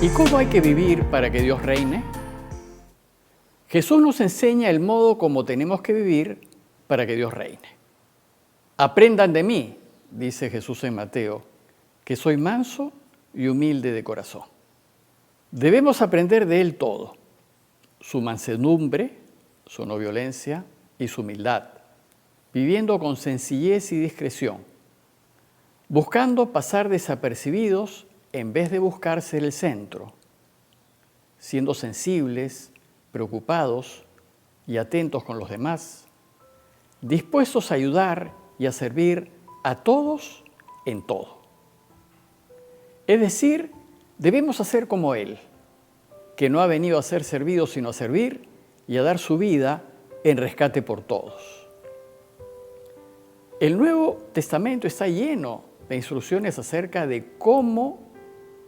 ¿Y cómo hay que vivir para que Dios reine? Jesús nos enseña el modo como tenemos que vivir para que Dios reine. Aprendan de mí, dice Jesús en Mateo, que soy manso y humilde de corazón. Debemos aprender de Él todo, su mansedumbre, su no violencia y su humildad, viviendo con sencillez y discreción, buscando pasar desapercibidos en vez de buscar ser el centro, siendo sensibles, preocupados y atentos con los demás, dispuestos a ayudar y a servir a todos en todo. Es decir, debemos hacer como Él, que no ha venido a ser servido sino a servir y a dar su vida en rescate por todos. El Nuevo Testamento está lleno de instrucciones acerca de cómo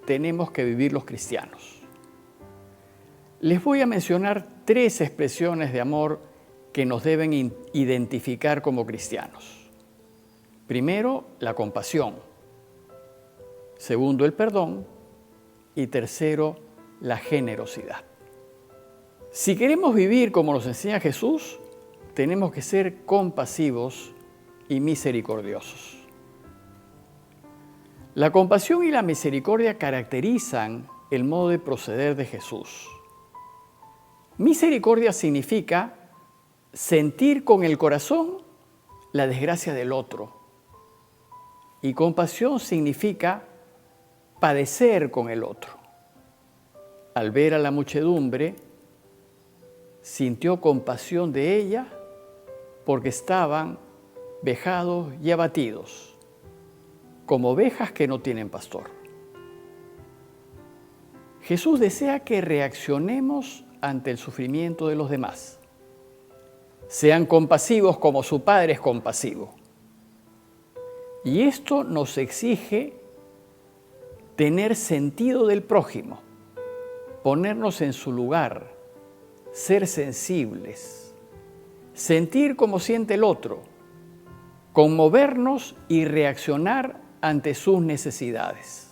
tenemos que vivir los cristianos. Les voy a mencionar 3 expresiones de amor que nos deben identificar como cristianos. Primero, la compasión. Segundo, el perdón. Y tercero, la generosidad. Si queremos vivir como nos enseña Jesús, tenemos que ser compasivos y misericordiosos. La compasión y la misericordia caracterizan el modo de proceder de Jesús. Misericordia significa sentir con el corazón la desgracia del otro. Y compasión significa padecer con el otro. Al ver a la muchedumbre, sintió compasión de ella porque estaban vejados y abatidos, como ovejas que no tienen pastor. Jesús desea que reaccionemos ante el sufrimiento de los demás. Sean compasivos como su Padre es compasivo. Y esto nos exige tener sentido del prójimo, ponernos en su lugar, ser sensibles, sentir como siente el otro, conmovernos y reaccionar ante sus necesidades.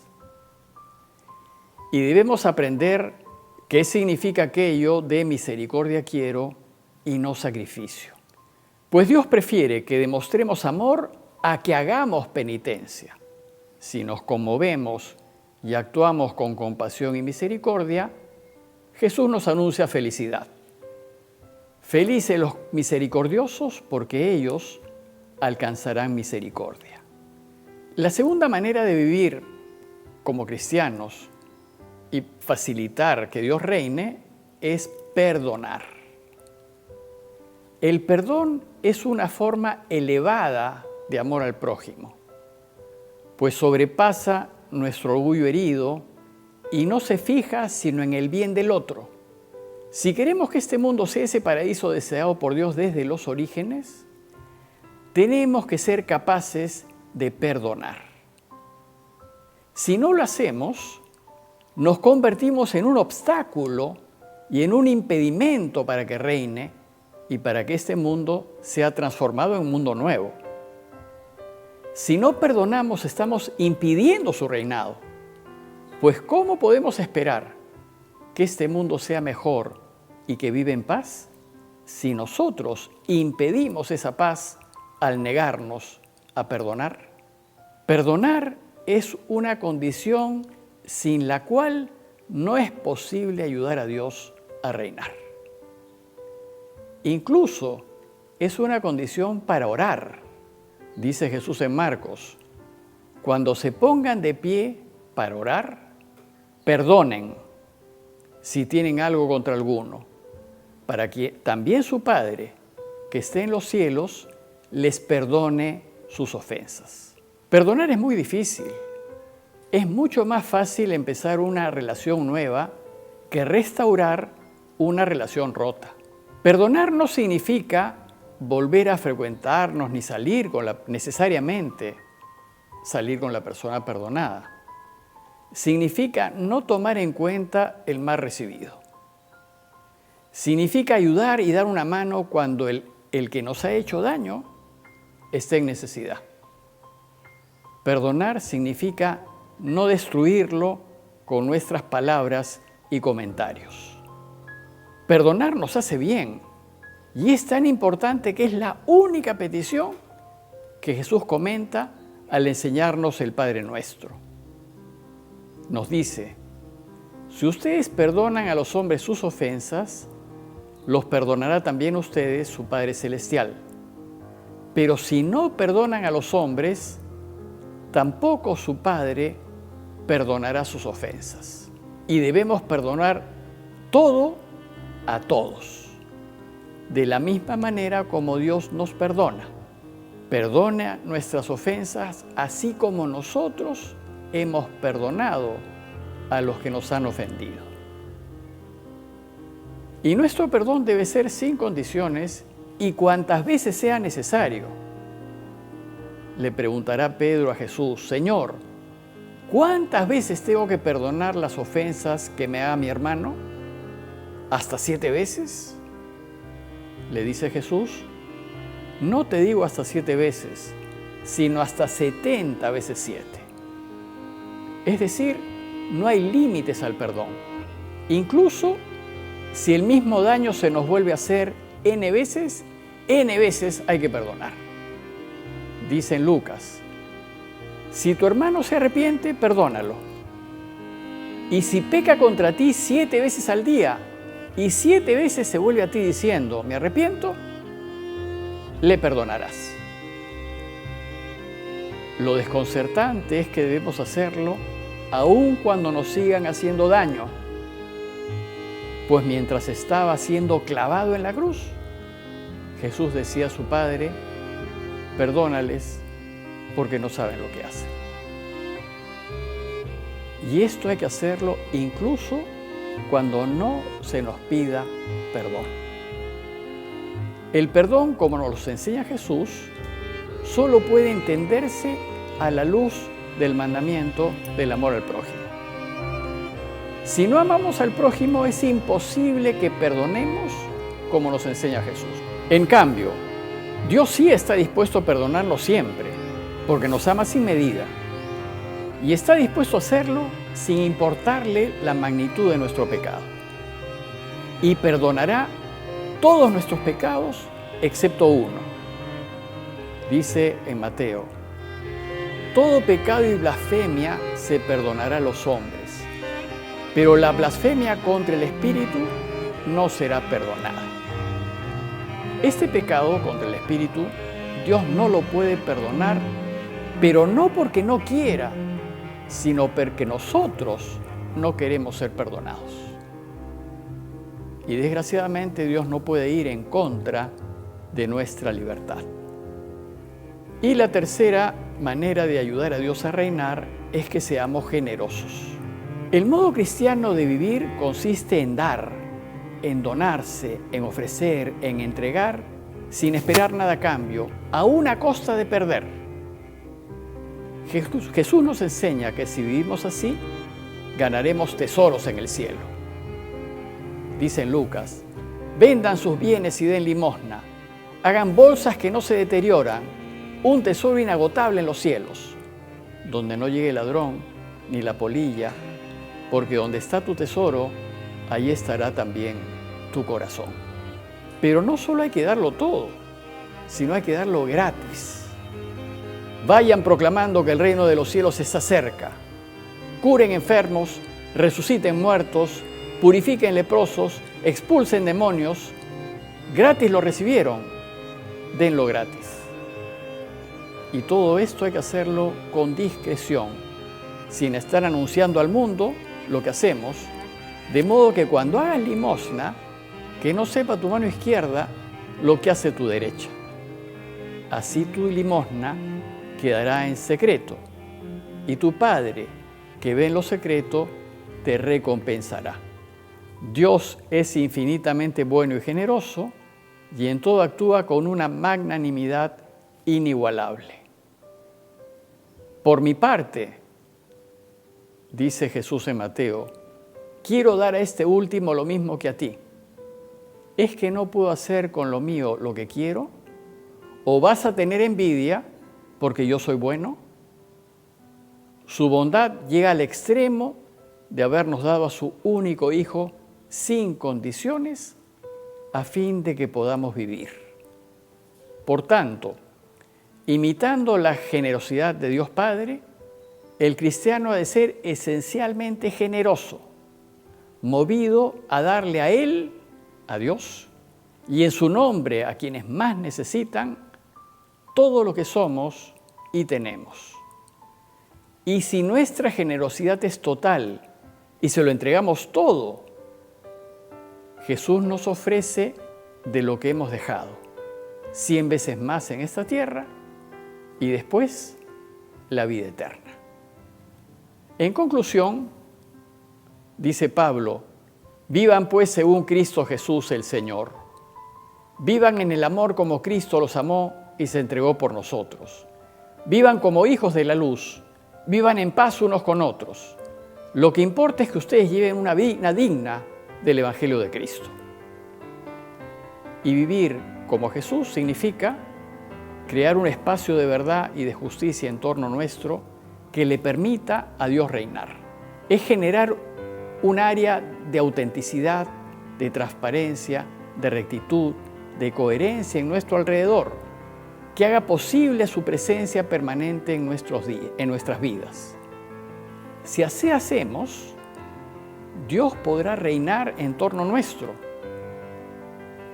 Y debemos aprender qué significa aquello de misericordia quiero y no sacrificio. Pues Dios prefiere que demostremos amor a que hagamos penitencia. Si nos conmovemos y actuamos con compasión y misericordia, Jesús nos anuncia felicidad. Felices los misericordiosos porque ellos alcanzarán misericordia. La segunda manera de vivir como cristianos y facilitar que Dios reine es perdonar. El perdón es una forma elevada de amor al prójimo, pues sobrepasa nuestro orgullo herido y no se fija sino en el bien del otro. Si queremos que este mundo sea ese paraíso deseado por Dios desde los orígenes, tenemos que ser capaces de perdonar. Si no lo hacemos, nos convertimos en un obstáculo y en un impedimento para que reine y para que este mundo sea transformado en un mundo nuevo. Si no perdonamos, estamos impidiendo su reinado. Pues ¿cómo podemos esperar que este mundo sea mejor y que viva en paz si nosotros impedimos esa paz al negarnos a perdonar? Perdonar es una condición sin la cual no es posible ayudar a Dios a reinar. Incluso es una condición para orar. Dice Jesús en Marcos, cuando se pongan de pie para orar, perdonen si tienen algo contra alguno, para que también su Padre, que esté en los cielos, les perdone sus ofensas. Perdonar es muy difícil. Es mucho más fácil empezar una relación nueva que restaurar una relación rota. Perdonar no significa volver a frecuentarnos ni necesariamente salir con la persona perdonada. Significa no tomar en cuenta el mal recibido. Significa ayudar y dar una mano cuando el que nos ha hecho daño esté en necesidad. Perdonar significa no destruirlo con nuestras palabras y comentarios. Perdonar nos hace bien y es tan importante que es la única petición que Jesús comenta al enseñarnos el Padre Nuestro. Nos dice: si ustedes perdonan a los hombres sus ofensas, los perdonará también a ustedes su Padre Celestial. Pero si no perdonan a los hombres, tampoco su Padre perdonará sus ofensas. Y debemos perdonar todo a todos, de la misma manera como Dios nos perdona. Perdona nuestras ofensas, así como nosotros hemos perdonado a los que nos han ofendido. Y nuestro perdón debe ser sin condiciones y cuantas veces sea necesario. Le preguntará Pedro a Jesús: Señor, ¿cuántas veces tengo que perdonar las ofensas que me haga mi hermano? ¿Hasta 7 veces? Le dice Jesús: no te digo hasta 7 veces, sino hasta 70 veces 7. Es decir, no hay límites al perdón. Incluso si el mismo daño se nos vuelve a hacer N veces hay que perdonar. Dice en Lucas: si tu hermano se arrepiente, perdónalo. Y si peca contra ti 7 veces al día y 7 veces se vuelve a ti diciendo: me arrepiento, le perdonarás. Lo desconcertante es que debemos hacerlo aun cuando nos sigan haciendo daño, pues mientras estaba siendo clavado en la cruz, Jesús decía a su Padre: perdónales porque no saben lo que hacen. Y esto hay que hacerlo incluso cuando no se nos pida perdón. El perdón, como nos lo enseña Jesús, solo puede entenderse a la luz del mandamiento del amor al prójimo. Si no amamos al prójimo, es imposible que perdonemos como nos enseña Jesús. En cambio, Dios sí está dispuesto a perdonarnos siempre, porque nos ama sin medida. Y está dispuesto a hacerlo sin importarle la magnitud de nuestro pecado. Y perdonará todos nuestros pecados excepto uno. Dice en Mateo: todo pecado y blasfemia se perdonará a los hombres, pero la blasfemia contra el Espíritu no será perdonada. Este pecado contra el Espíritu, Dios no lo puede perdonar, pero no porque no quiera, sino porque nosotros no queremos ser perdonados. Y desgraciadamente Dios no puede ir en contra de nuestra libertad. Y la tercera manera de ayudar a Dios a reinar es que seamos generosos. El modo cristiano de vivir consiste en dar, en donarse, en ofrecer, en entregar, sin esperar nada a cambio, aún a costa de perder. Jesús nos enseña que si vivimos así, ganaremos tesoros en el cielo. Dice en Lucas: vendan sus bienes y den limosna, hagan bolsas que no se deterioran, un tesoro inagotable en los cielos, donde no llegue el ladrón ni la polilla, porque donde está tu tesoro, allí estará también tu corazón. Pero no solo hay que darlo todo, sino hay que darlo gratis. Vayan proclamando que el reino de los cielos está cerca. Curen enfermos, resuciten muertos, purifiquen leprosos, expulsen demonios. Gratis lo recibieron, denlo gratis. Y todo esto hay que hacerlo con discreción, sin estar anunciando al mundo lo que hacemos, de modo que cuando hagas limosna, que no sepa tu mano izquierda lo que hace tu derecha. Así tu limosna quedará en secreto, y tu Padre, que ve en lo secreto, te recompensará. Dios es infinitamente bueno y generoso, y en todo actúa con una magnanimidad inigualable. Por mi parte, dice Jesús en Mateo, quiero dar a este último lo mismo que a ti. ¿Es que no puedo hacer con lo mío lo que quiero? ¿O vas a tener envidia porque yo soy bueno? Su bondad llega al extremo de habernos dado a su único Hijo sin condiciones a fin de que podamos vivir. Por tanto, imitando la generosidad de Dios Padre, el cristiano ha de ser esencialmente generoso, movido a darle a Él, a Dios, y en su nombre a quienes más necesitan, todo lo que somos y tenemos. Y si nuestra generosidad es total y se lo entregamos todo, Jesús nos ofrece de lo que hemos dejado, 100 veces más en esta tierra y después la vida eterna. En conclusión, dice Pablo, vivan pues según Cristo Jesús el Señor. Vivan en el amor como Cristo los amó y se entregó por nosotros. Vivan como hijos de la luz. Vivan en paz unos con otros. Lo que importa es que ustedes lleven una vida digna del Evangelio de Cristo. Y vivir como Jesús significa crear un espacio de verdad y de justicia en torno nuestro que le permita a Dios reinar. Es generar un área de autenticidad, de transparencia, de rectitud, de coherencia en nuestro alrededor, que haga posible su presencia permanente en nuestras vidas. Si así hacemos, Dios podrá reinar en torno nuestro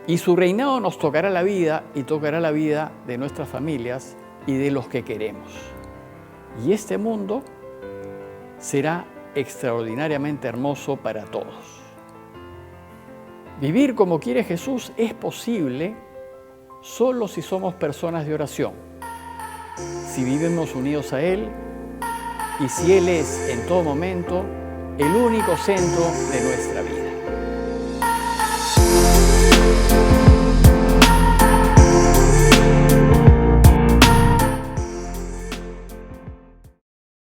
y su reinado nos tocará la vida y tocará la vida de nuestras familias y de los que queremos. Y este mundo será extraordinariamente hermoso para todos. Vivir como quiere Jesús es posible solo si somos personas de oración, si vivimos unidos a Él y si Él es en todo momento el único centro de nuestra vida.